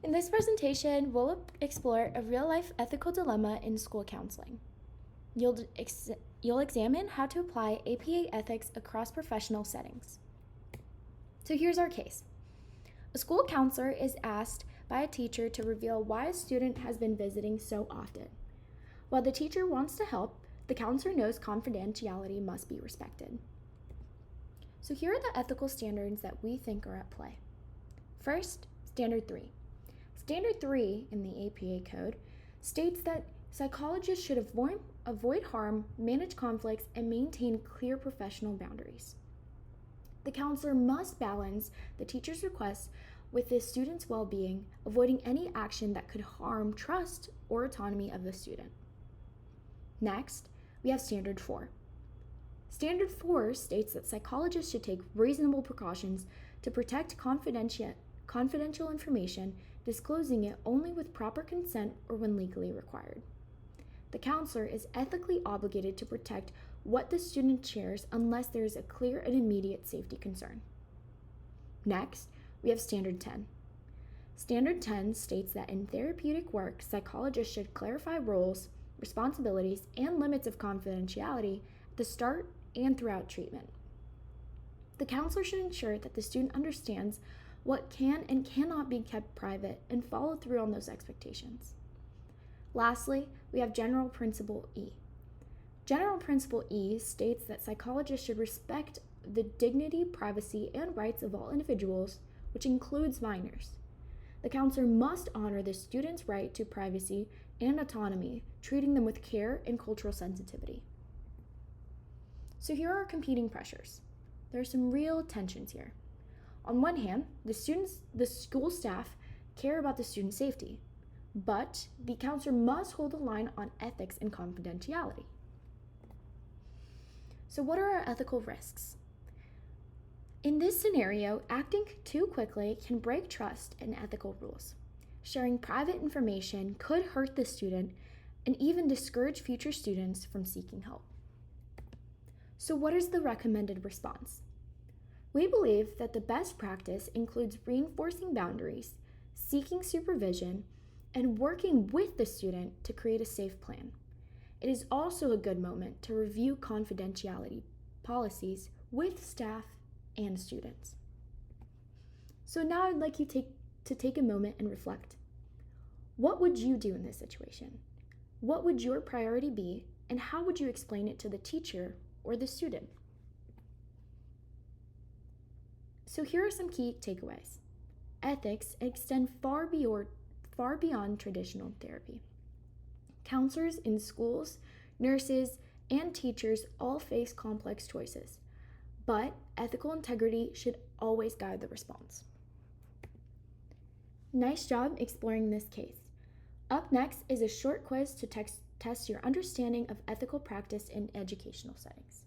In this presentation, we'll explore a real-life ethical dilemma in school counseling. You'll examine how to apply APA ethics across professional settings. So here's our case. A school counselor is asked by a teacher to reveal why a student has been visiting so often. While the teacher wants to help, the counselor knows confidentiality must be respected. So here are the ethical standards that we think are at play. First, Standard 3. Standard 3 in the APA code states that psychologists should avoid harm, manage conflicts, and maintain clear professional boundaries. The counselor must balance the teacher's requests with the student's well-being, avoiding any action that could harm trust or autonomy of the student. Next, we have Standard 4. Standard 4 states that psychologists should take reasonable precautions to protect confidential information, disclosing it only with proper consent or when legally required. The counselor is ethically obligated to protect what the student shares unless there is a clear and immediate safety concern. Next, we have Standard 10. Standard 10 states that in therapeutic work, psychologists should clarify roles, responsibilities, and limits of confidentiality at the start and throughout treatment. The counselor should ensure that the student understands what can and cannot be kept private and follow through on those expectations. Lastly, we have General Principle E. General Principle E states that psychologists should respect the dignity, privacy, and rights of all individuals, which includes minors. The counselor must honor the student's right to privacy and autonomy, treating them with care and cultural sensitivity. So here are competing pressures. There are some real tensions here. On one hand, the school staff care about the student's safety, but the counselor must hold the line on ethics and confidentiality. So what are our ethical risks? In this scenario, acting too quickly can break trust in ethical rules. Sharing private information could hurt the student and even discourage future students from seeking help. So what is the recommended response? We believe that the best practice includes reinforcing boundaries, seeking supervision, and working with the student to create a safe plan. It is also a good moment to review confidentiality policies with staff and students. So now I'd like you to take a moment and reflect. What would you do in this situation? What would your priority be, and how would you explain it to the teacher or the student? So here are some key takeaways. Ethics extend far beyond traditional therapy. Counselors in schools, nurses, and teachers all face complex choices, but ethical integrity should always guide the response. Nice job exploring this case. Up next is a short quiz to test your understanding of ethical practice in educational settings.